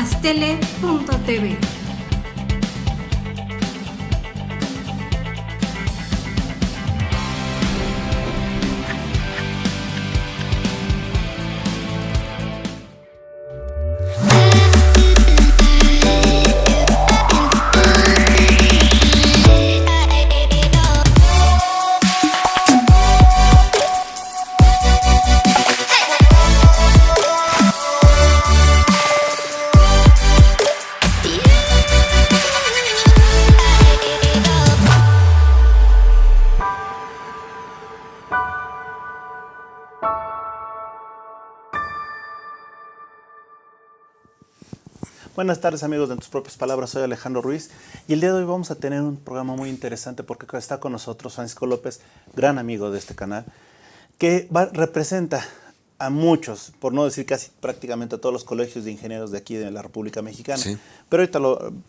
astele.tv. Buenas tardes, amigos de En Tus Propias Palabras. Soy Alejandro Ruiz y el día de hoy vamos a tener un programa muy interesante porque está con nosotros Francisco López, gran amigo de este canal, que representa a muchos, por no decir casi prácticamente a todos los colegios de ingenieros de aquí de la República Mexicana. Sí. Pero ahorita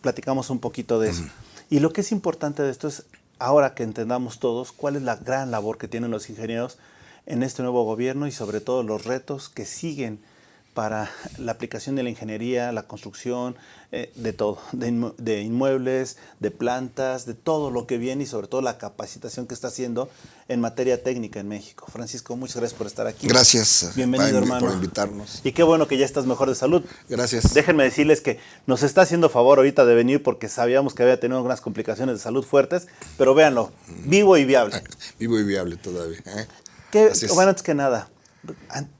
platicamos un poquito de eso. Y lo que es importante de esto es, ahora que entendamos todos, cuál es la gran labor que tienen los ingenieros en este nuevo gobierno y sobre todo los retos que siguen para la aplicación de la ingeniería, la construcción, de todo, de inmuebles, de plantas, de todo lo que viene y sobre todo la capacitación que está haciendo en materia técnica en México. Francisco, muchas gracias por estar aquí. Gracias. Bienvenido, hermano. Por invitarnos. Y qué bueno que ya estás mejor de salud. Gracias. Déjenme decirles que nos está haciendo favor ahorita de venir porque sabíamos que había tenido unas complicaciones de salud fuertes, pero véanlo, vivo y viable. Vivo y viable todavía. Bueno, antes que nada,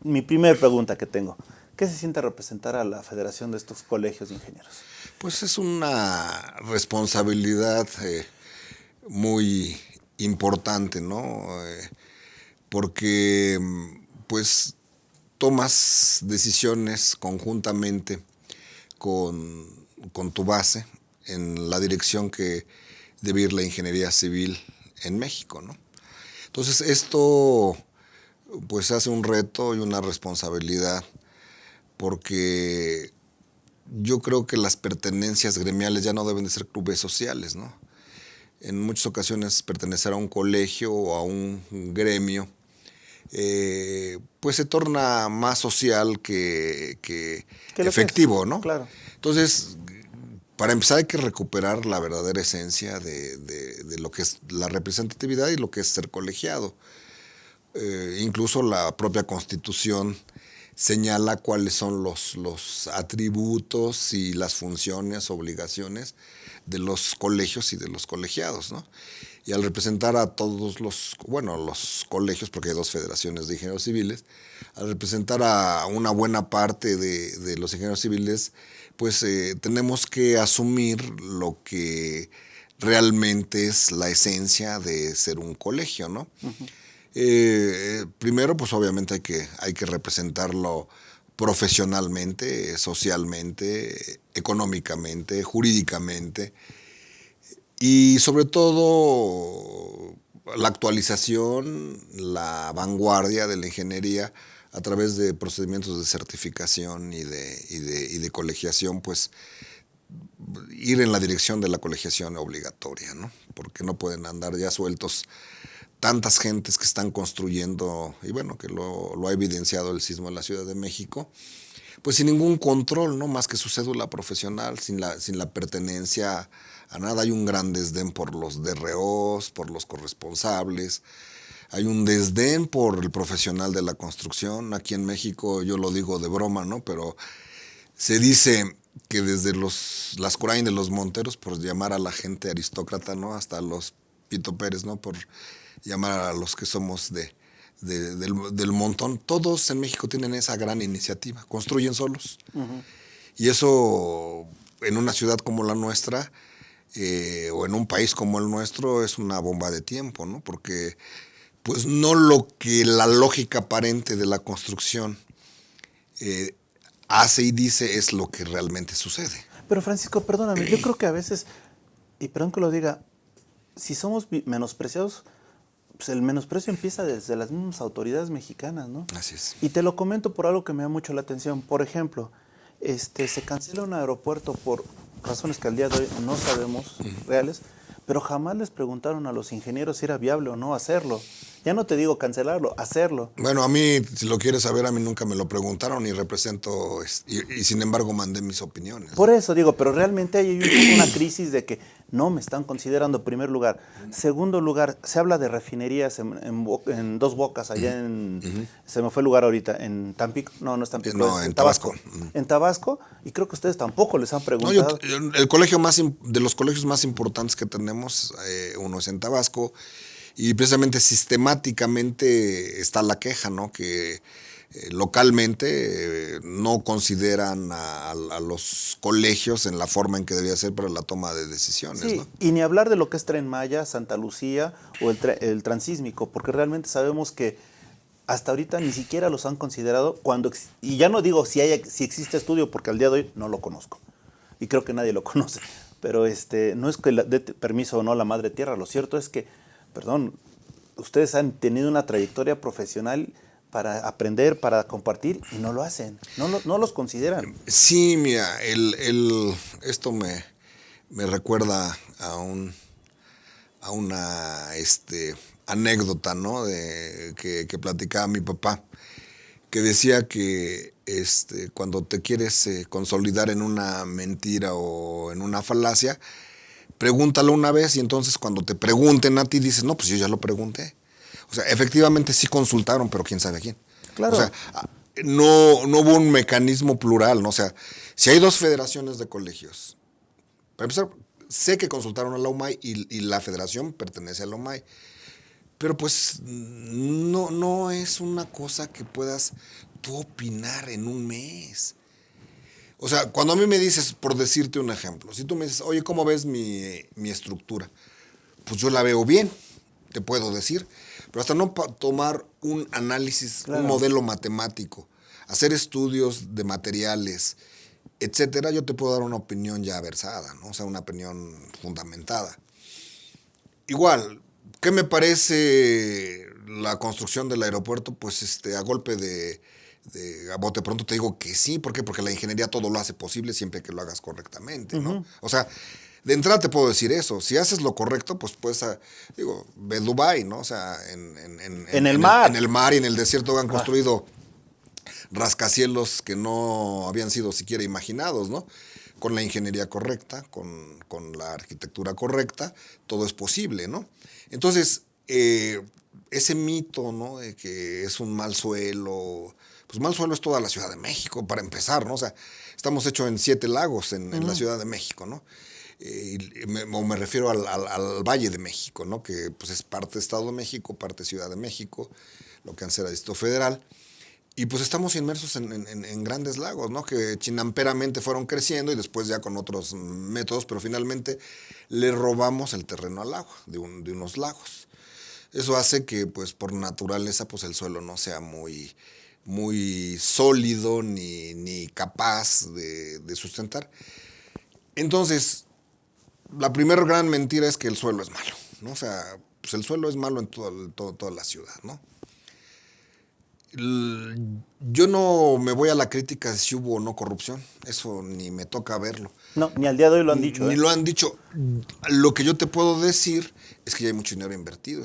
mi primera pregunta que tengo. ¿Qué se siente representar a la federación de estos colegios de ingenieros? Pues es una responsabilidad muy importante, ¿no? Porque pues tomas decisiones conjuntamente con tu base en la dirección que debe ir la ingeniería civil en México, ¿no? Entonces esto pues hace un reto y una responsabilidad, porque yo creo que las pertenencias gremiales ya no deben de ser clubes sociales, ¿no? En muchas ocasiones pertenecer a un colegio o a un gremio, pues se torna más social que efectivo, ¿no? Claro. Entonces, para empezar hay que recuperar la verdadera esencia de lo que es la representatividad y lo que es ser colegiado. Incluso la propia Constitución señala cuáles son los atributos y las funciones, obligaciones de los colegios y de los colegiados, ¿no? Y al representar a todos los colegios, porque hay dos federaciones de ingenieros civiles, al representar a una buena parte de los ingenieros civiles, pues tenemos que asumir lo que realmente es la esencia de ser un colegio, ¿no? Uh-huh. Primero, pues obviamente hay que representarlo profesionalmente, socialmente, económicamente, jurídicamente y sobre todo la actualización, la vanguardia de la ingeniería a través de procedimientos de certificación y de colegiación, pues ir en la dirección de la colegiación obligatoria, ¿no? Porque no pueden andar ya sueltos tantas gentes que están construyendo, y bueno, que lo ha evidenciado el sismo en la Ciudad de México, pues sin ningún control, ¿no? Más que su cédula profesional, sin la pertenencia a nada. Hay un gran desdén por los DROs, por los corresponsables, hay un desdén por el profesional de la construcción. Aquí en México, yo lo digo de broma, ¿no? Pero se dice que desde las Curain de los Monteros, por llamar a la gente aristócrata, ¿no? Hasta los Pito Pérez, ¿no? Por llamar a los que somos del montón. Todos en México tienen esa gran iniciativa, construyen solos. Uh-huh. Y eso en una ciudad como la nuestra, o en un país como el nuestro, es una bomba de tiempo, ¿no? Porque pues no lo que la lógica aparente de la construcción hace y dice es lo que realmente sucede. Pero Francisco, perdóname, yo creo que a veces, y perdón que lo diga, si somos menospreciados, pues el menosprecio empieza desde las mismas autoridades mexicanas, ¿no? Así es. Y te lo comento por algo que me da mucho la atención. Por ejemplo, se cancela un aeropuerto por razones que al día de hoy no sabemos reales, pero jamás les preguntaron a los ingenieros si era viable o no hacerlo. Ya no te digo cancelarlo, hacerlo. Bueno, a mí, si lo quieres saber, a mí nunca me lo preguntaron y represento, y sin embargo mandé mis opiniones, Por ¿no? eso digo, pero realmente hay un poco una crisis de que no me están considerando en primer lugar. Segundo lugar, se habla de refinerías en Dos Bocas, allá en, se me fue el lugar ahorita, en Tampico, no, no es Tampico, No, es en Tabasco. Tabasco. En Tabasco, y creo que ustedes tampoco les han No, preguntado. el colegio de los colegios más importantes que tenemos, uno es en Tabasco, y precisamente sistemáticamente está la queja, ¿no? Que localmente no consideran a los colegios en la forma en que debía ser para la toma de decisiones, Sí, ¿no? y ni hablar de lo que es Tren Maya, Santa Lucía o el Transísmico, porque realmente sabemos que hasta ahorita ni siquiera los han considerado y ya no digo si existe estudio, porque al día de hoy no lo conozco. Y creo que nadie lo conoce. Pero no es que dé permiso o no la madre tierra. Lo cierto es que, perdón, ustedes han tenido una trayectoria profesional para aprender, para compartir, y no lo hacen. No los consideran. Sí, mira, esto me recuerda a una anécdota, ¿no? Que platicaba mi papá, que decía que cuando te quieres consolidar en una mentira o en una falacia, pregúntalo una vez y entonces cuando te pregunten a ti dices, no, pues yo ya lo pregunté. O sea, efectivamente sí consultaron, pero quién sabe a quién. O Claro. sea, no hubo un mecanismo plural, ¿no? O sea, si hay dos federaciones de colegios, para empezar, sé que consultaron a la UMAI y la federación pertenece a la UMAI, pero pues no es una cosa que puedas tú opinar en un mes. O sea, cuando a mí me dices, por decirte un ejemplo, si tú me dices, oye, ¿cómo ves mi estructura? Pues yo la veo bien, te puedo decir, pero hasta no tomar un análisis, Claro. un modelo matemático, hacer estudios de materiales, etcétera, yo te puedo dar una opinión ya versada, ¿no? O sea, una opinión fundamentada. Igual, ¿qué me parece la construcción del aeropuerto? Pues a golpe a bote pronto te digo que sí. ¿Por qué? Porque la ingeniería todo lo hace posible siempre que lo hagas correctamente, ¿no? O sea, de entrada te puedo decir eso. Si haces lo correcto, pues ve Dubái, ¿no? O sea, En el mar. en el mar y en el desierto han construido rascacielos que no habían sido siquiera imaginados, ¿no? Con la ingeniería correcta, con la arquitectura correcta, todo es posible, ¿no? Entonces, ese mito, ¿no? De que es un mal suelo, pues mal suelo es toda la Ciudad de México, para empezar, ¿no? O sea, estamos hechos en 7 lagos en la Ciudad de México, ¿no? Me refiero al Valle de México, ¿no? Que pues es parte Estado de México, parte Ciudad de México, lo que antes era Distrito Federal. Y pues estamos inmersos en grandes lagos, ¿no? Que chinamperamente fueron creciendo y después ya con otros métodos, pero finalmente le robamos el terreno al agua de unos lagos. Eso hace que, pues, por naturaleza, pues el suelo no sea muy sólido ni capaz de sustentar. Entonces, la primera gran mentira es que el suelo es malo, ¿no? O sea, pues el suelo es malo en toda la ciudad, ¿no? Yo no me voy a la crítica de si hubo o no corrupción, eso ni me toca verlo. No, ni al día de hoy lo han dicho. Ni lo han dicho. Lo que yo te puedo decir es que ya hay mucho dinero invertido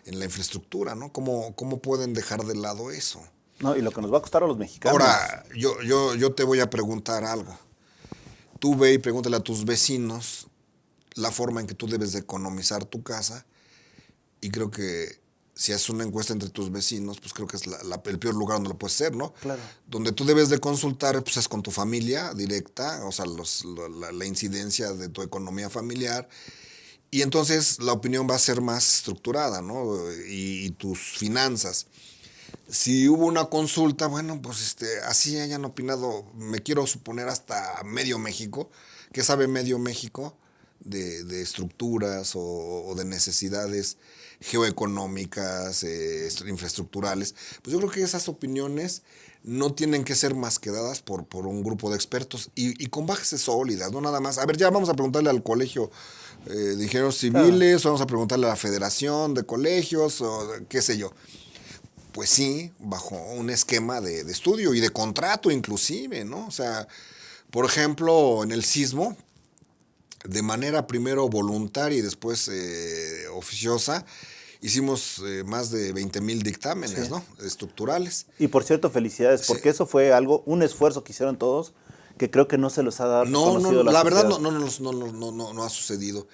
en la infraestructura, ¿no? ¿Cómo pueden dejar de lado eso? No, y lo que nos va a costar a los mexicanos. Ahora, yo te voy a preguntar algo. Tú ve y pregúntale a tus vecinos la forma en que tú debes de economizar tu casa y creo que si haces una encuesta entre tus vecinos, pues creo que es el peor lugar donde lo puedes hacer, ¿no? Claro. Donde tú debes de consultar, pues es con tu familia directa, o sea, la incidencia de tu economía familiar. Y entonces la opinión va a ser más estructurada, ¿no? Y tus finanzas. Si hubo una consulta, bueno, pues así hayan opinado, me quiero suponer hasta medio México. ¿Qué sabe medio México de estructuras o de necesidades geoeconómicas, infraestructurales? Pues yo creo que esas opiniones no tienen que ser más que dadas por un grupo de expertos y con bases sólidas, no nada más. A ver, ya vamos a preguntarle al colegio de ingenieros civiles, vamos a preguntarle a la federación de colegios, o qué sé yo. Pues sí, bajo un esquema de estudio y de contrato inclusive, ¿no? O sea, por ejemplo, en el sismo, de manera primero voluntaria y después oficiosa, hicimos más de 20,000 dictámenes, Sí. ¿no? Estructurales. Y por cierto, felicidades, Sí. porque eso fue un esfuerzo que hicieron todos, que creo que no se los ha dado No, no, reconocido la la verdad sociedad. no ha sucedido.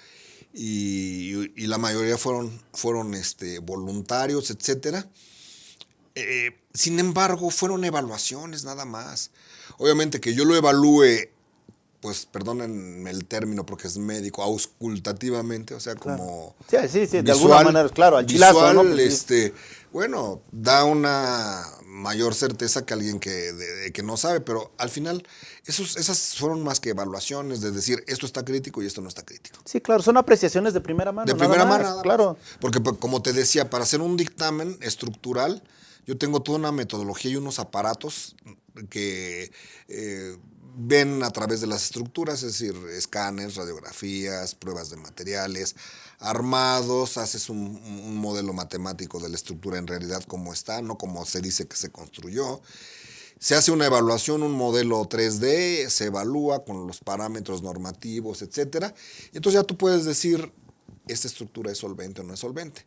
Y la mayoría fueron voluntarios, etcétera. Sin embargo, fueron evaluaciones nada más. Obviamente que yo lo evalúe, pues perdónenme el término porque es médico, auscultativamente, o sea, Claro. como Sí, de alguna manera, claro, al chilazo, ¿no? visual, Pues sí. bueno, da una mayor certeza que alguien que no sabe, pero al final esas fueron más que evaluaciones de decir esto está crítico y esto no está crítico. Sí, claro, son apreciaciones de primera mano, De nada primera mano más, nada más. claro. Porque pues, como te decía, para hacer un dictamen estructural, yo tengo toda una metodología y unos aparatos que ven a través de las estructuras, es decir, escáneres, radiografías, pruebas de materiales, armados, haces un modelo matemático de la estructura en realidad como está, no como se dice que se construyó. Se hace una evaluación, un modelo 3D, se evalúa con los parámetros normativos, etcétera. Y entonces ya tú puedes decir, esta estructura es solvente o no es solvente.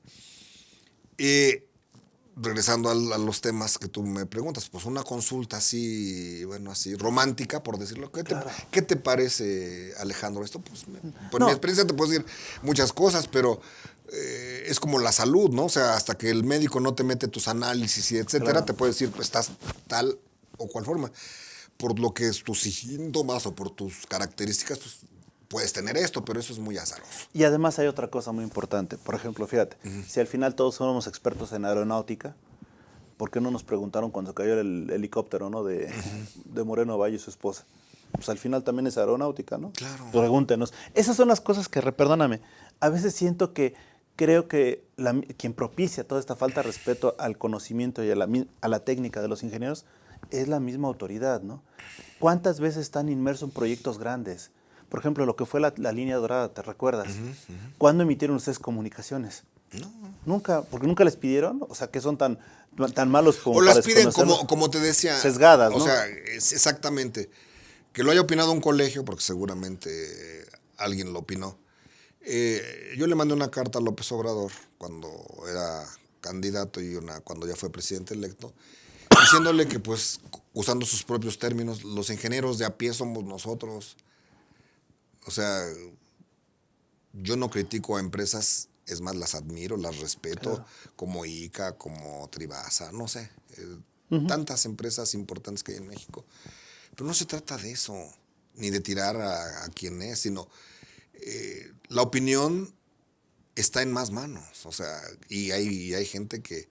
Regresando a los temas que tú me preguntas, pues una consulta así, bueno, así romántica, por decirlo. Claro. ¿Qué te parece, Alejandro, esto? Pues, por mi No, experiencia te puedo decir muchas cosas, pero es como la salud, ¿no? O sea, hasta que el médico no te mete tus análisis y etcétera, claro. te puede decir, pues estás tal o cual forma. Por lo que es tus síntomas o por tus características, pues puedes tener esto, pero eso es muy azaroso. Y además hay otra cosa muy importante. Por ejemplo, fíjate, si al final todos somos expertos en aeronáutica, ¿por qué no nos preguntaron cuando cayó el helicóptero, ¿no? De Moreno Valle y su esposa? Pues al final también es aeronáutica, ¿no? Claro. Pregúntenos. Esas son las cosas que, perdóname, a veces siento que creo que quien propicia toda esta falta de respeto al conocimiento y a la técnica de los ingenieros es la misma autoridad, ¿no? ¿Cuántas veces están inmersos en proyectos grandes? Por ejemplo, lo que fue la línea dorada, ¿te recuerdas? ¿Cuándo emitieron ustedes comunicaciones? No. Nunca, porque nunca les pidieron, o sea, que son tan malos como O para las piden desconocerlo? como te decía. Sesgadas, O ¿no? sea, exactamente. Que lo haya opinado un colegio, porque seguramente alguien lo opinó. Yo le mandé una carta a López Obrador cuando era candidato y cuando ya fue presidente electo, diciéndole que pues, usando sus propios términos, los ingenieros de a pie somos nosotros. O sea, yo no critico a empresas, es más, las admiro, las respeto, Claro. como ICA, como Tribasa, no sé, tantas empresas importantes que hay en México. Pero no se trata de eso, ni de tirar a quien es, sino la opinión está en más manos, o sea, y hay gente que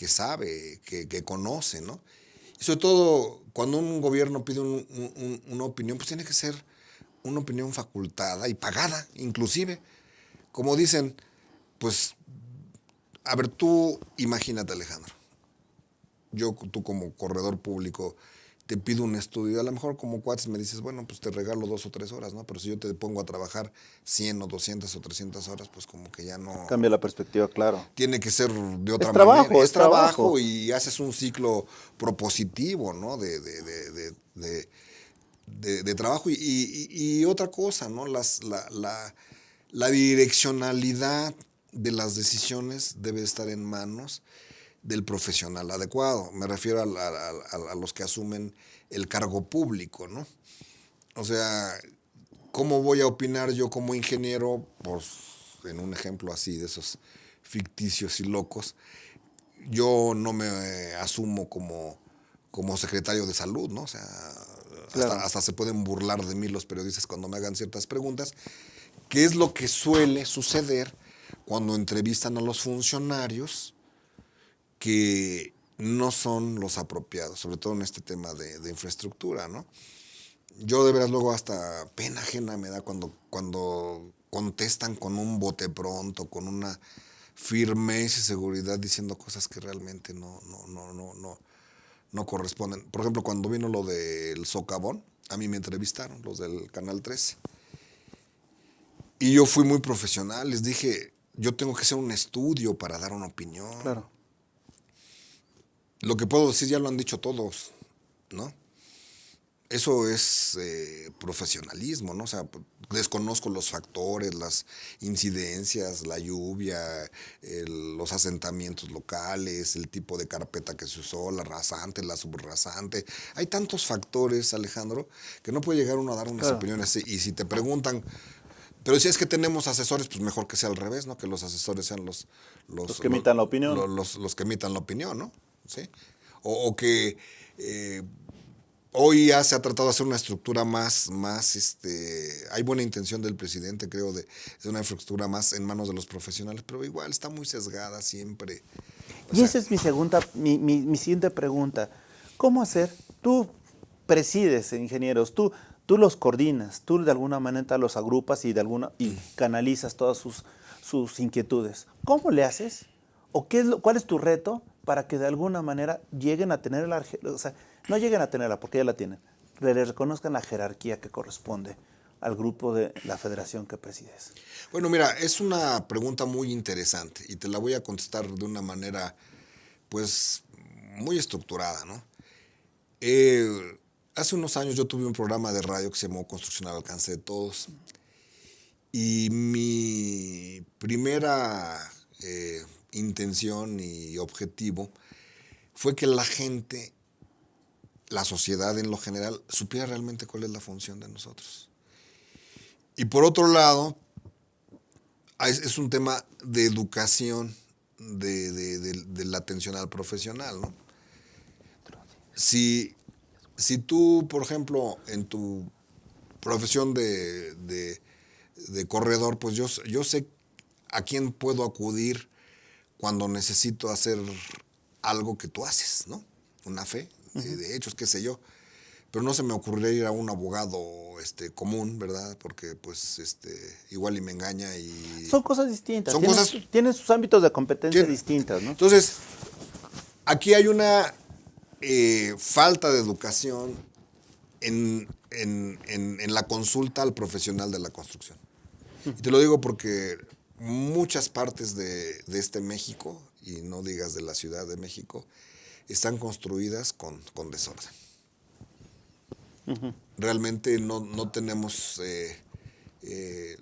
sabe, que conoce, ¿no? Y sobre todo, cuando un gobierno pide una opinión, pues tiene que ser una opinión facultada y pagada, inclusive. Como dicen, pues, a ver, tú imagínate, Alejandro, tú como corredor público, te pido un estudio, a lo mejor como cuates me dices, bueno, pues te regalo 2 o 3 horas, ¿no? Pero si yo te pongo a trabajar 100 o 200 o 300 horas, pues como que ya no... Cambia la perspectiva, claro. Tiene que ser de otra Es trabajo, manera. es trabajo. Y haces un ciclo propositivo, ¿no? De trabajo. Y otra cosa, ¿no? La direccionalidad de las decisiones debe estar en manos del profesional adecuado. Me refiero a los que asumen el cargo público, ¿no? O sea, ¿cómo voy a opinar yo como ingeniero? Pues en un ejemplo así de esos ficticios y locos, yo no me asumo como secretario de salud, ¿no? O sea, Claro. hasta se pueden burlar de mí los periodistas cuando me hagan ciertas preguntas, que es lo que suele suceder cuando entrevistan a los funcionarios que no son los apropiados, sobre todo en este tema de infraestructura, ¿no? Yo de veras luego hasta pena ajena me da cuando contestan con un bote pronto, con una firmeza y seguridad diciendo cosas que realmente no corresponden. Por ejemplo, cuando vino lo del socavón, a mí me entrevistaron los del Canal 13. Y yo fui muy profesional, les dije, yo tengo que hacer un estudio para dar una opinión. Claro. Lo que puedo decir ya lo han dicho todos, ¿no? eso es profesionalismo, ¿no? O sea, desconozco los factores, las incidencias, la lluvia, los asentamientos locales, el tipo de carpeta que se usó, la rasante, la subrasante. Hay tantos factores, Alejandro, que no puede llegar uno a dar unas Claro. opiniones. Y si te preguntan, pero si es que tenemos asesores, pues mejor que sea al revés, ¿no? Que los asesores sean Los los, que los, emitan la opinión. los que emitan la opinión, ¿no? ¿Sí? O que eh, hoy ya se ha tratado de hacer una estructura hay buena intención del presidente, creo, de una infraestructura más en manos de los profesionales, pero igual está muy sesgada siempre. O Y sea, esa es mi siguiente pregunta. ¿Cómo hacer? Tú presides ingenieros, tú los coordinas, tú de alguna manera los agrupas y canalizas todas sus inquietudes. ¿Cómo le haces? ¿O cuál es tu reto para que de alguna manera lleguen a tener o sea, no lleguen a tenerla porque ya la tienen, le reconozcan la jerarquía que corresponde al grupo de la federación que presides? bueno, mira, es una pregunta muy interesante y te la voy a contestar de una manera, pues, muy estructurada, ¿no? Hace unos años yo tuve un programa de radio que se llamó Construcción al Alcance de Todos. Y mi primera intención y objetivo fue que la gente, la sociedad en lo general, supiera realmente cuál es la función de nosotros. Y por otro lado, es un tema de educación de la atención al profesional, ¿no? Si, si tú, por ejemplo, en tu profesión de corredor, pues yo sé a quién puedo acudir cuando necesito hacer algo que tú haces, ¿no? Una fe de hechos, qué sé yo. Pero no se me ocurriría ir a un abogado común, ¿verdad? Porque pues igual y me engaña y Son cosas distintas, son cosas. tienen sus ámbitos de competencia distintas, ¿no? Entonces, aquí hay una falta de educación en la consulta al profesional de la construcción. Y te lo digo porque muchas partes de este México, y no digas de la Ciudad de México, están construidas con desorden. Realmente no tenemos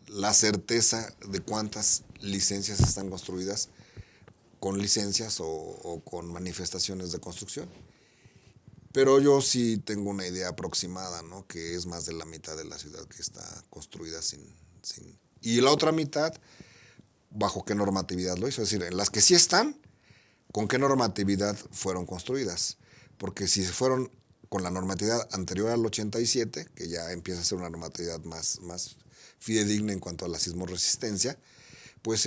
la certeza de cuántas licencias están construidas con licencias o con manifestaciones de construcción. Pero yo sí tengo una idea aproximada, ¿no? Que es más de la mitad de la ciudad que está construida sin... Y la otra mitad, ¿bajo qué normatividad lo hizo? Es decir, en las que sí están, ¿con qué normatividad fueron construidas? Porque si fueron con la normatividad anterior al 87, que ya empieza a ser una normatividad más fidedigna en cuanto a la sismoresistencia, pues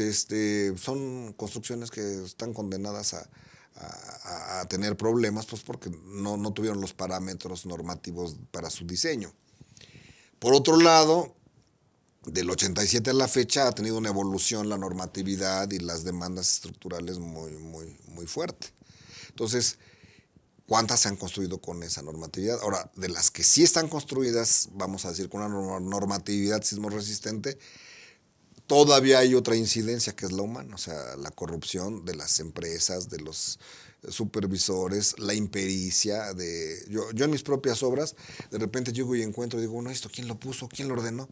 son construcciones que están condenadas a tener problemas, pues porque no tuvieron los parámetros normativos para su diseño. Por otro lado, del 87 a la fecha ha tenido una evolución la normatividad y las demandas estructurales muy fuerte. Entonces, ¿cuántas se han construido con esa normatividad? Ahora, de las que sí están construidas, vamos a decir, con una normatividad sismoresistente, todavía hay otra incidencia que es la humana, o sea, la corrupción de las empresas, de los supervisores, la impericia yo en mis propias obras, de repente llego y encuentro y digo, no, esto ¿quién lo puso? ¿Quién lo ordenó?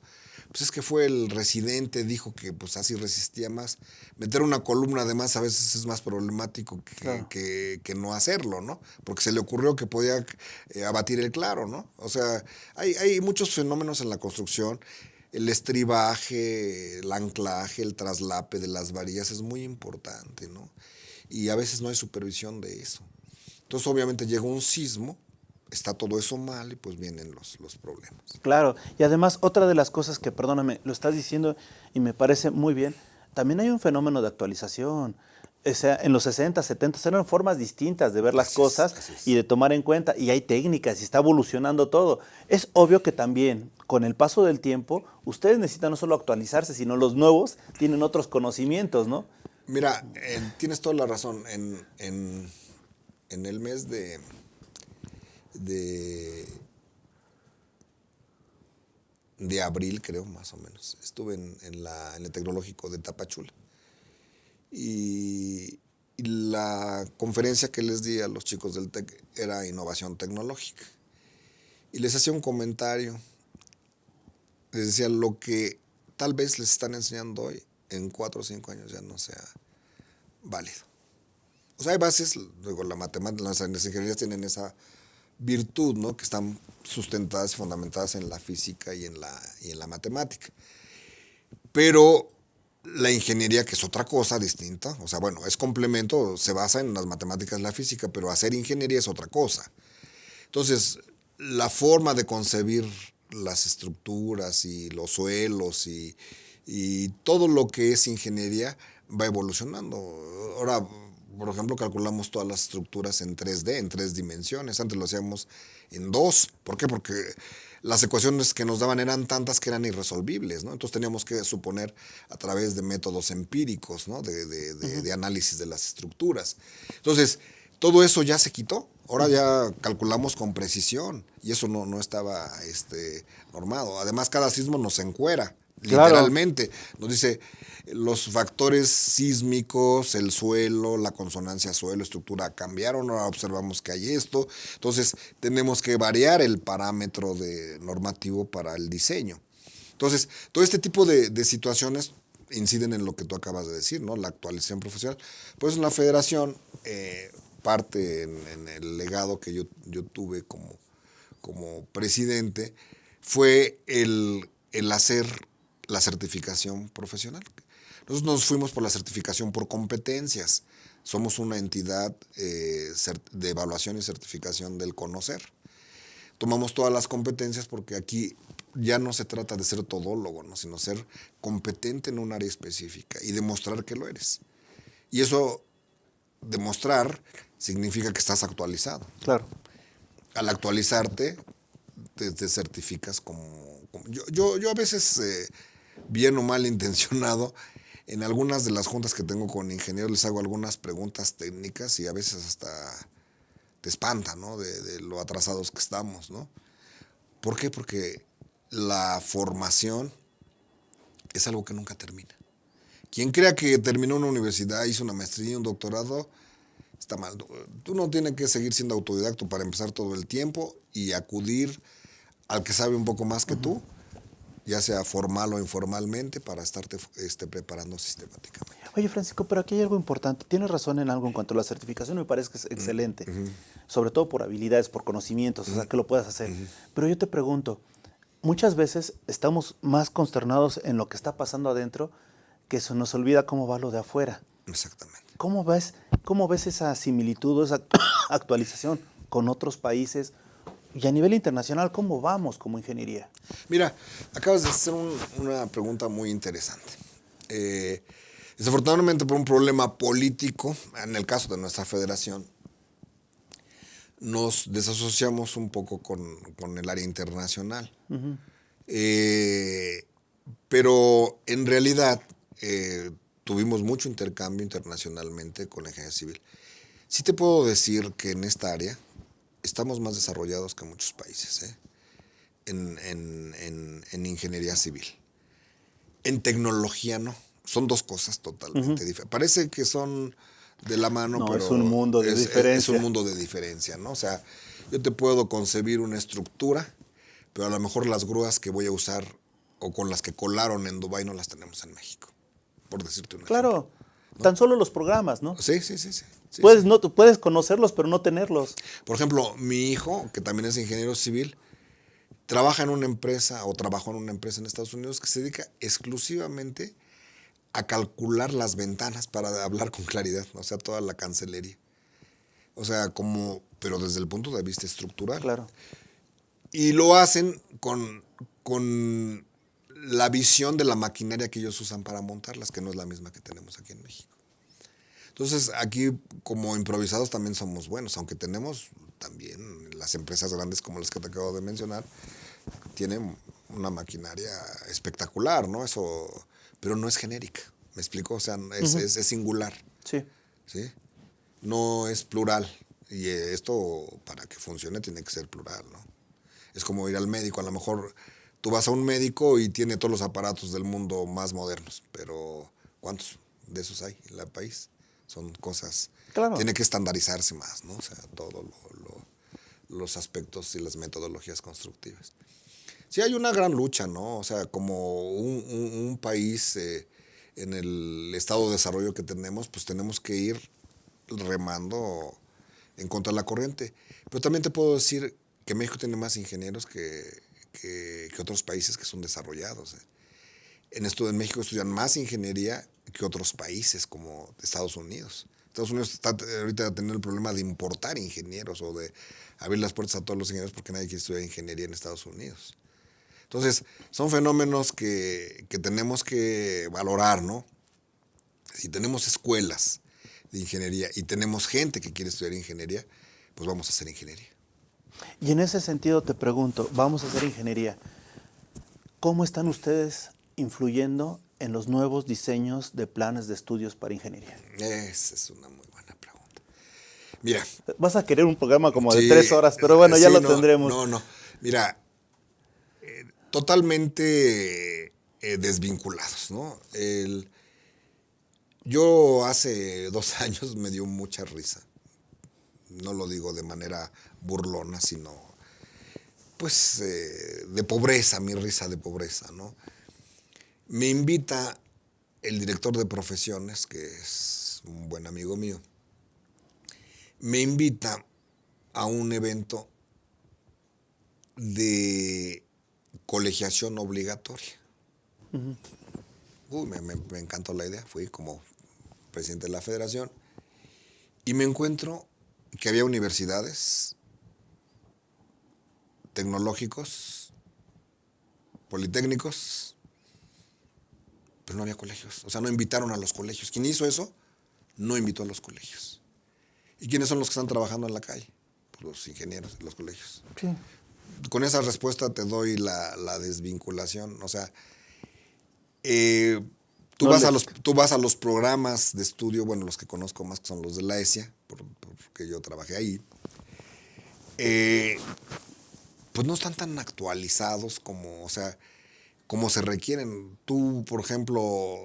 Pues es que fue el residente, dijo que pues así resistía más. Meter una columna además a veces es más problemático Claro. que no hacerlo, ¿no? Porque se le ocurrió que podía abatir el claro, ¿no? O sea, hay muchos fenómenos en la construcción. El estribaje, el anclaje, el traslape de las varillas es muy importante, ¿no? Y a veces no hay supervisión de eso. Entonces, obviamente, llega un sismo, está todo eso mal y pues vienen los problemas. Claro, y además otra de las cosas que, perdóname, lo estás diciendo y me parece muy bien, también hay un fenómeno de actualización. O sea, en los 60, 70 eran formas distintas de ver las cosas Así es. y de tomar en cuenta, y hay técnicas y está evolucionando todo. Es obvio que también, con el paso del tiempo, ustedes necesitan no solo actualizarse, sino los nuevos tienen otros conocimientos, ¿no? Mira, tienes toda la razón. En el mes de, de abril, creo, más o menos, estuve en el Tecnológico de Tapachula. Y la conferencia que les di a los chicos del TEC era innovación tecnológica. y les hacía un comentario. Les decía, lo que tal vez les están enseñando hoy, en 4 o 5 años ya no sea válido. O sea, hay bases, luego la matemática, las ingenierías tienen esa virtud, ¿no? Que están sustentadas y fundamentadas en la física y en la matemática. Pero la ingeniería, que es otra cosa distinta, o sea, bueno, es complemento, se basa en las matemáticas y la física, pero hacer ingeniería es otra cosa. Entonces, la forma de concebir las estructuras y los suelos y todo lo que es ingeniería va evolucionando. Ahora, por ejemplo, calculamos todas las estructuras en 3D, en 3 dimensiones. Antes lo hacíamos en 2. ¿Por qué? Porque las ecuaciones que nos daban eran tantas que eran irresolvibles, ¿no? Entonces teníamos que suponer a través de métodos empíricos, ¿no? De análisis de las estructuras. Entonces, todo eso ya se quitó. Ahora ya calculamos con precisión y eso no estaba normado. Además, cada sismo nos encuera, Claro. literalmente. Nos dice los factores sísmicos, el suelo, la consonancia suelo, estructura cambiaron, ahora observamos que hay esto. Entonces, tenemos que variar el parámetro normativo para el diseño. Entonces, todo este tipo de situaciones inciden en lo que tú acabas de decir, ¿no? La actualización profesional. Pues en la federación, parte en el legado que yo tuve como presidente, fue el hacer la certificación profesional. Nosotros nos fuimos por la certificación por competencias. Somos una entidad de evaluación y certificación del conocer. Tomamos todas las competencias porque aquí ya no se trata de ser todólogo, ¿no? Sino ser competente en un área específica y demostrar que lo eres. Y eso, demostrar, significa que estás actualizado. Claro. Al actualizarte, te certificas como yo a veces, bien o mal intencionado, en algunas de las juntas que tengo con ingenieros les hago algunas preguntas técnicas y a veces hasta te espanta, ¿no? De lo atrasados que estamos, ¿no? ¿Por qué? Porque la formación es algo que nunca termina. Quien crea que terminó una universidad, hizo una maestría y un doctorado, está mal. Tú no tienes que seguir siendo autodidacto para empezar todo el tiempo y acudir al que sabe un poco más que tú, ya sea formal o informalmente, para estarte preparando sistemáticamente. Oye, Francisco, pero aquí hay algo importante. Tienes razón en algo en cuanto a la certificación, me parece que es excelente. Sobre todo por habilidades, por conocimientos, o sea, que lo puedas hacer. Pero yo te pregunto, muchas veces estamos más consternados en lo que está pasando adentro que se nos olvida cómo va lo de afuera. Exactamente. ¿Cómo ves esa similitud o esa actualización con otros países? Y a nivel internacional, ¿cómo vamos como ingeniería? Mira, acabas de hacer una pregunta muy interesante. Desafortunadamente, por un problema político, en el caso de nuestra federación, nos desasociamos un poco con el área internacional. Pero en realidad tuvimos mucho intercambio internacionalmente con la ingeniería civil. Sí te puedo decir que en esta área estamos más desarrollados que muchos países, en ingeniería civil. En tecnología no. Son dos cosas totalmente diferentes. Parece que son de la mano, No, pero es un mundo de diferencia. Es un mundo de diferencia, ¿no? O sea, yo te puedo concebir una estructura, pero a lo mejor las grúas que voy a usar o con las que colaron en Dubái no las tenemos en México, por decirte un ejemplo. Claro, tan solo los programas, ¿no? Sí. Puedes conocerlos, pero no tenerlos. Por ejemplo, mi hijo, que también es ingeniero civil, trabaja en una empresa o trabajó en una empresa en Estados Unidos que se dedica exclusivamente a calcular las ventanas para hablar con claridad, o sea, toda la cancelería. O sea, pero desde el punto de vista estructural. Claro. Y lo hacen con la visión de la maquinaria que ellos usan para montarlas, que no es la misma que tenemos aquí en México. Entonces, aquí como improvisados también somos buenos, aunque tenemos también las empresas grandes como las que te acabo de mencionar, tienen una maquinaria espectacular, ¿no? Eso, pero no es genérica, ¿me explico? O sea, es singular. Sí. ¿Sí? No es plural. Y esto, para que funcione, tiene que ser plural, ¿no? Es como ir al médico. A lo mejor tú vas a un médico y tiene todos los aparatos del mundo más modernos, pero ¿cuántos de esos hay en el país? Son cosas... Claro. Tiene que estandarizarse más, ¿no? O sea, todo los aspectos y las metodologías constructivas. Sí hay una gran lucha, ¿no? O sea, como un país en el estado de desarrollo que tenemos, pues tenemos que ir remando en contra de la corriente. Pero también te puedo decir que México tiene más ingenieros que otros países que son desarrollados. En México estudian más ingeniería que otros países como Estados Unidos. Estados Unidos está ahorita teniendo el problema de importar ingenieros o de abrir las puertas a todos los ingenieros porque nadie quiere estudiar ingeniería en Estados Unidos. Entonces, son fenómenos que tenemos que valorar, ¿no? Si tenemos escuelas de ingeniería y tenemos gente que quiere estudiar ingeniería, pues vamos a hacer ingeniería. Y en ese sentido te pregunto, vamos a hacer ingeniería. ¿Cómo están ustedes influyendo en los nuevos diseños de planes de estudios para ingeniería? Esa es una muy buena pregunta. Mira. Vas a querer un programa como de Sí, 3 horas, pero bueno, ya sí, lo no, tendremos. No. Mira, totalmente desvinculados, ¿no? Yo hace 2 años me dio mucha risa. No lo digo de manera burlona, sino pues de pobreza, mi risa de pobreza, ¿no? Me invita el director de profesiones, que es un buen amigo mío, me invita a un evento de colegiación obligatoria. Me encantó la idea, fui como presidente de la federación y me encuentro que había universidades, tecnológicos, politécnicos, pero no había colegios. O sea, no invitaron a los colegios. ¿Quién hizo eso? No invitó a los colegios. ¿Y quiénes son los que están trabajando en la calle? Pues los ingenieros de los colegios. Sí. Con esa respuesta te doy la desvinculación. O sea, tú vas a los programas de estudio, bueno, los que conozco más que son los de la ESIA, porque yo trabajé ahí. Pues no están tan actualizados como, o sea, como se requieren. Tú, por ejemplo,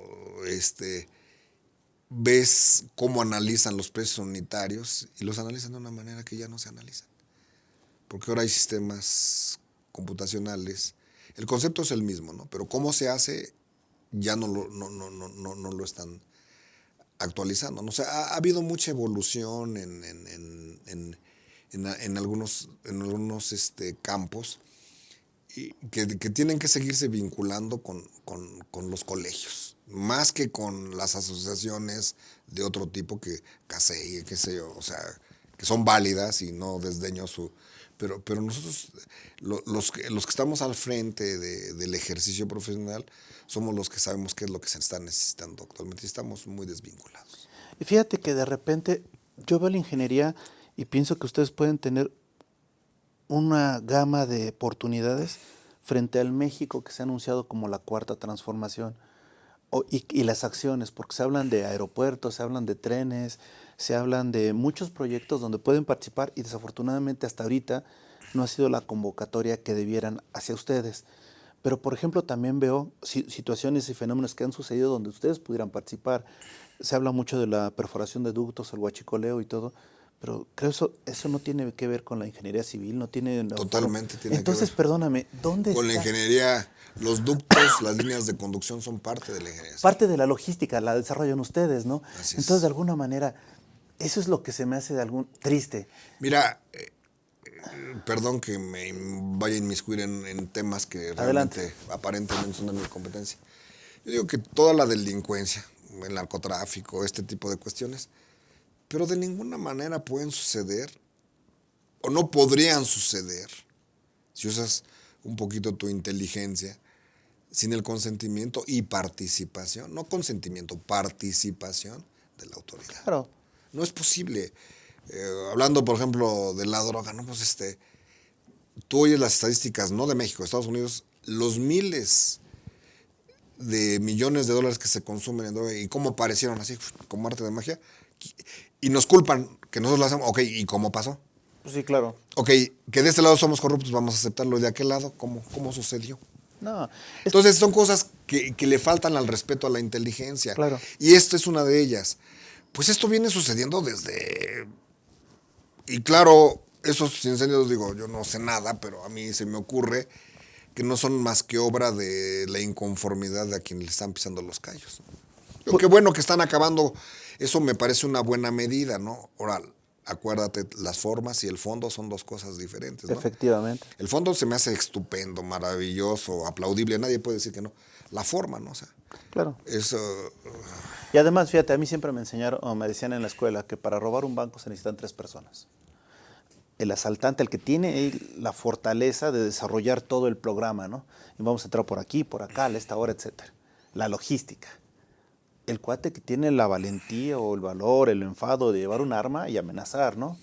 ves cómo analizan los precios unitarios y los analizan de una manera que ya no se analizan. Porque ahora hay sistemas computacionales. El concepto es el mismo, ¿no? Pero cómo se hace ya no lo están actualizando, ¿no? O sea, ha habido mucha evolución en algunos campos y que tienen que seguirse vinculando con los colegios, más que con las asociaciones de otro tipo que CASEI, qué sé yo, o sea, que son válidas y no desdeño su... Pero nosotros, los que estamos al frente del ejercicio profesional, somos los que sabemos qué es lo que se está necesitando actualmente y estamos muy desvinculados. Y fíjate que de repente yo veo la ingeniería y pienso que ustedes pueden tener una gama de oportunidades frente al México que se ha anunciado como la cuarta transformación y las acciones, porque se hablan de aeropuertos, se hablan de trenes, se hablan de muchos proyectos donde pueden participar y desafortunadamente hasta ahorita no ha sido la convocatoria que debieran hacia ustedes. Pero, por ejemplo, también veo situaciones y fenómenos que han sucedido donde ustedes pudieran participar. Se habla mucho de la perforación de ductos, el huachicoleo y todo, pero creo eso no tiene que ver con la ingeniería civil, no tiene... Totalmente tiene Entonces, que ver. perdóname, ¿dónde Con está? la ingeniería, los ductos, las líneas de conducción son parte de la ingeniería. Parte de la logística la desarrollan ustedes, ¿no? Así es. Entonces, de alguna manera, eso es lo que se me hace triste. Mira, perdón que me vaya a inmiscuir en temas que Adelante. realmente aparentemente son de mi competencia. Yo digo que toda la delincuencia, el narcotráfico, este tipo de cuestiones, pero de ninguna manera pueden suceder o no podrían suceder si usas un poquito tu inteligencia sin el consentimiento y participación, no consentimiento, participación de la autoridad. Claro. No es posible. Hablando, por ejemplo, de la droga, ¿no? Pues tú oyes las estadísticas, no de México, de Estados Unidos, los miles de millones de dólares que se consumen en droga y cómo aparecieron así, como arte de magia, y nos culpan que nosotros lo hacemos. Ok, ¿y cómo pasó? Pues sí, claro. Ok, que de este lado somos corruptos, vamos a aceptarlo. ¿Y de aquel lado cómo sucedió? No. Entonces son cosas que le faltan al respeto a la inteligencia. Claro. Y esta es una de ellas. Pues esto viene sucediendo desde... Y claro, esos incendios, digo, yo no sé nada, pero a mí se me ocurre que no son más que obra de la inconformidad de a quienes le están pisando los callos. Qué bueno que están acabando, eso me parece una buena medida, ¿no? Ahora, acuérdate, las formas y el fondo son dos cosas diferentes, ¿no? Efectivamente. El fondo se me hace estupendo, maravilloso, aplaudible, nadie puede decir que no. La forma, ¿no? O sea, Claro. eso, Y además, fíjate, a mí siempre me enseñaron, o me decían en la escuela, que para robar un banco se necesitan 3 personas. El asaltante, el que tiene la fortaleza de desarrollar todo el programa, ¿no? Y vamos a entrar por aquí, por acá, a esta hora, etcétera. La logística. El cuate que tiene la valentía o el valor, el enfado de llevar un arma y amenazar, ¿no?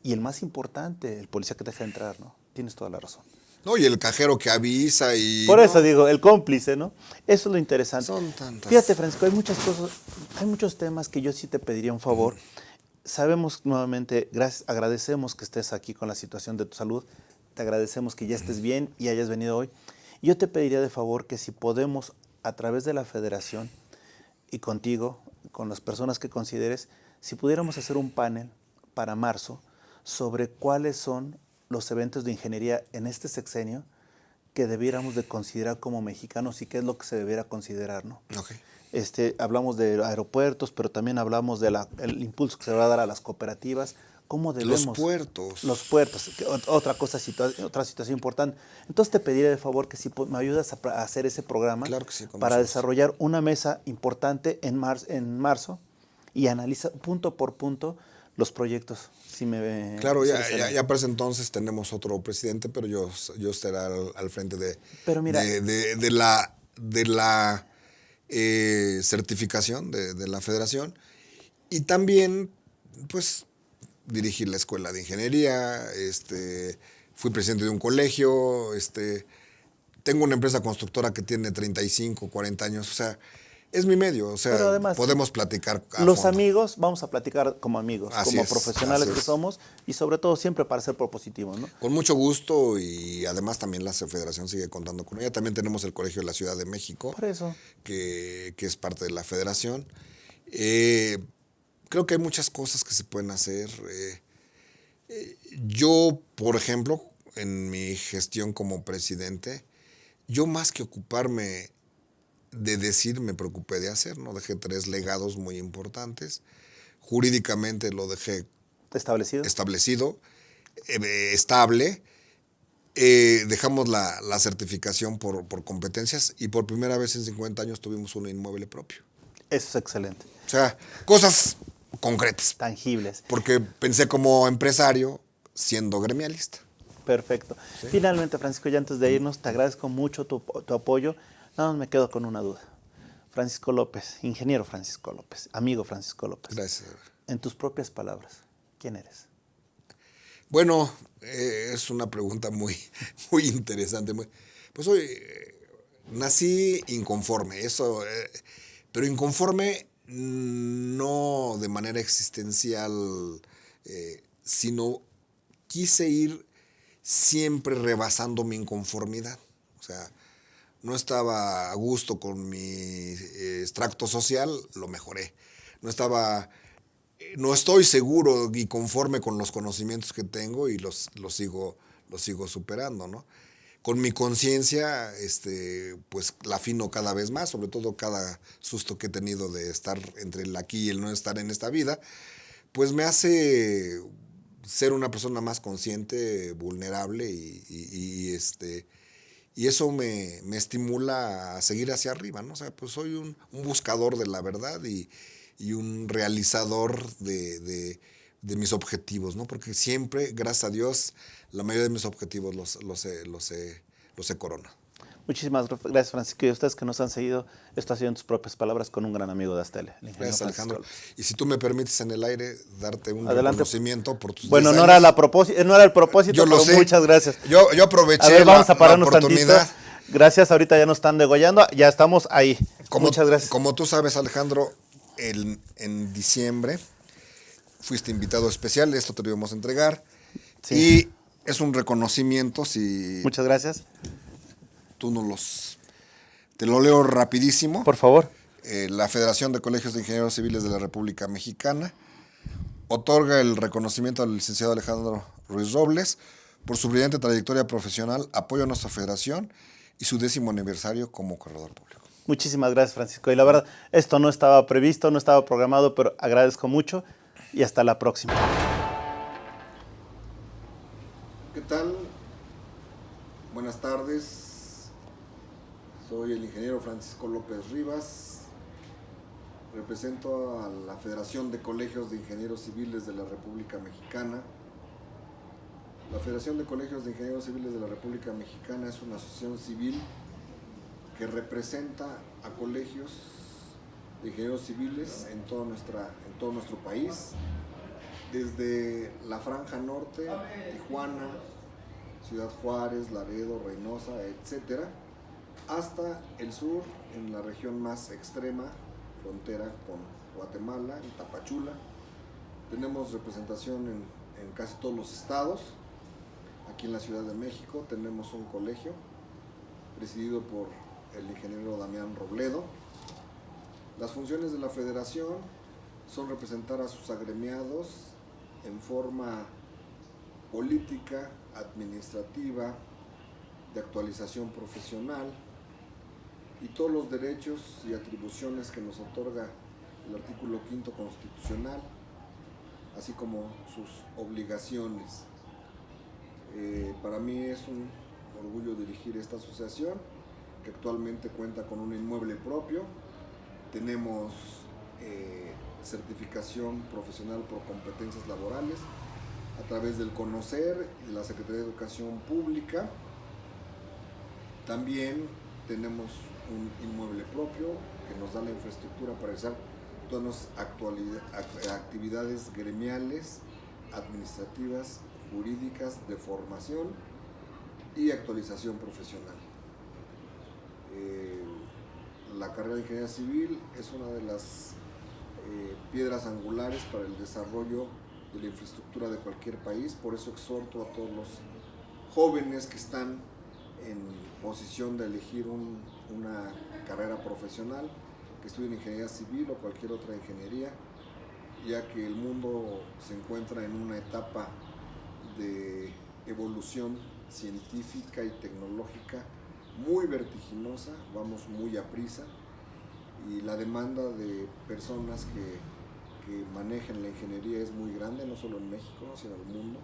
Y el más importante, el policía que te deja entrar, ¿no? Tienes toda la razón. ¿no? Y el cajero que avisa y... Por eso ¿no? digo, el cómplice, ¿no? Eso es lo interesante. Son tantas. Fíjate, Francisco, hay muchas cosas, hay muchos temas que yo sí te pediría un favor. Sabemos nuevamente, agradecemos que estés aquí con la situación de tu salud, te agradecemos que ya estés bien y hayas venido hoy. Yo te pediría de favor que si podemos, a través de la federación y contigo, con las personas que consideres, si pudiéramos hacer un panel para marzo sobre cuáles son los eventos de ingeniería en este sexenio que debiéramos de considerar como mexicanos y qué es lo que se debiera considerar, ¿no? Okay. Hablamos de aeropuertos, pero también hablamos del impulso que se va a dar a las cooperativas. ¿Cómo debemos? Los puertos. Los puertos, otra situación importante. Entonces te pediré de favor que si me ayudas a hacer ese programa, Claro que sí, para desarrollar una mesa importante en marzo y analizar punto por punto los proyectos. Claro, ya para ese entonces tenemos otro presidente, pero yo estaré al frente pero mira, de la certificación de la federación, y también pues dirigí la escuela de ingeniería, fui presidente de un colegio, tengo una empresa constructora que tiene 35, 40 años, o sea, es mi medio, o sea, además, podemos platicar a los fondo. amigos, vamos a platicar como amigos, así como es, profesionales que somos, y sobre todo siempre para ser propositivos, ¿no? Con mucho gusto, y además también la federación sigue contando con ella. También tenemos el Colegio de la Ciudad de México, por eso, que es parte de la federación. Creo que hay muchas cosas que se pueden hacer. Yo, por ejemplo, en mi gestión como presidente, yo más que ocuparme de decir, me preocupé de hacer, ¿no? Dejé 3 legados muy importantes. Jurídicamente lo dejé establecido, estable. Dejamos la certificación por competencias, y por primera vez en 50 años tuvimos un inmueble propio. Eso es excelente. O sea, cosas concretas. Tangibles. Porque pensé como empresario siendo gremialista. Perfecto. ¿Sí? Finalmente, Francisco, ya antes de irnos, te agradezco mucho tu apoyo. Nada más me quedo con una duda. Francisco López, ingeniero Francisco López, amigo Francisco López. Gracias. En tus propias palabras, ¿quién eres? Bueno, es una pregunta muy interesante. Pues hoy nací inconforme, pero inconforme no de manera existencial, sino quise ir siempre rebasando mi inconformidad. O sea, no estaba a gusto con mi extracto social, lo mejoré. No estoy seguro y conforme con los conocimientos que tengo, y los sigo superando, ¿no? Con mi conciencia, pues la afino cada vez más, sobre todo cada susto que he tenido de estar entre el aquí y el no estar en esta vida, pues me hace ser una persona más consciente, vulnerable, y eso me estimula a seguir hacia arriba, ¿no? O sea, pues soy un buscador de la verdad y un realizador de mis objetivos, ¿no? Porque siempre, gracias a Dios, la mayoría de mis objetivos los he coronado. Muchísimas gracias, Francisco. Y a ustedes que nos han seguido, esto ha sido en tus propias palabras con un gran amigo de Astele. Gracias, Alejandro. Y si tú me permites en el aire darte un Adelante. reconocimiento por tus 10 bueno, años. no era el propósito, yo pero sé. Muchas gracias. Yo aproveché a ver, vamos a pararnos la oportunidad. Tantito. Gracias, ahorita ya nos están degollando, ya estamos ahí. Muchas gracias. Como tú sabes, Alejandro, en diciembre fuiste invitado especial, esto te lo íbamos a entregar. Sí. Y es un reconocimiento, si... Muchas gracias. Tú te lo leo rapidísimo. Por favor. La Federación de Colegios de Ingenieros Civiles de la República Mexicana otorga el reconocimiento al licenciado Alejandro Ruiz Robles por su brillante trayectoria profesional, apoyo a nuestra federación y su 10º aniversario como corredor público. Muchísimas gracias, Francisco. Y la verdad, esto no estaba previsto, no estaba programado, pero agradezco mucho y hasta la próxima. ¿Qué tal? Buenas tardes. Soy el ingeniero Francisco López Rivas. Represento a la Federación de Colegios de Ingenieros Civiles de la República Mexicana. La Federación de Colegios de Ingenieros Civiles de la República Mexicana es una asociación civil que representa a colegios de ingenieros civiles en todo nuestro país, desde la Franja Norte, Tijuana, Ciudad Juárez, Laredo, Reynosa, etc., hasta el sur, en la región más extrema, frontera con Guatemala, en Tapachula. Tenemos representación en casi todos los estados. Aquí en la Ciudad de México tenemos un colegio presidido por el ingeniero Damián Robledo. Las funciones de la federación son representar a sus agremiados en forma política, administrativa, de actualización profesional, y todos los derechos y atribuciones que nos otorga el artículo 5º constitucional, así como sus obligaciones. Para mí es un orgullo dirigir esta asociación, que actualmente cuenta con un inmueble propio. Tenemos certificación profesional por competencias laborales a través del CONOCER y la Secretaría de Educación Pública. También tenemos un inmueble propio que nos da la infraestructura para realizar todas las actividades gremiales, administrativas, jurídicas, de formación y actualización profesional. La carrera de Ingeniería Civil es una de las piedras angulares para el desarrollo de la infraestructura de cualquier país. Por eso exhorto a todos los jóvenes que están en posición de elegir una carrera profesional, que estudien ingeniería civil o cualquier otra ingeniería, ya que el mundo se encuentra en una etapa de evolución científica y tecnológica muy vertiginosa. Vamos muy a prisa y la demanda de personas que manejen la ingeniería es muy grande, no solo en México, sino en el mundo.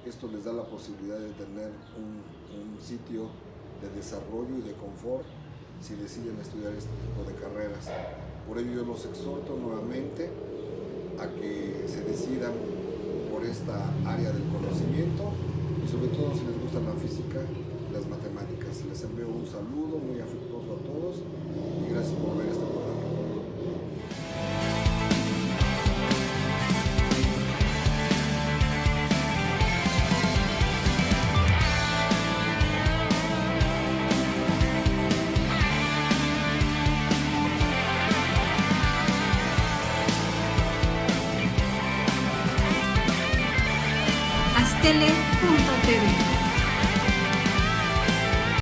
Esto les da la posibilidad de tener un sitio de desarrollo y de confort si deciden estudiar este tipo de carreras. Por ello yo los exhorto nuevamente a que se decidan por esta área del conocimiento y sobre todo si les gusta la física y las matemáticas. Les envío un saludo muy afectuoso a todos y gracias por ver este programa. Astele.tv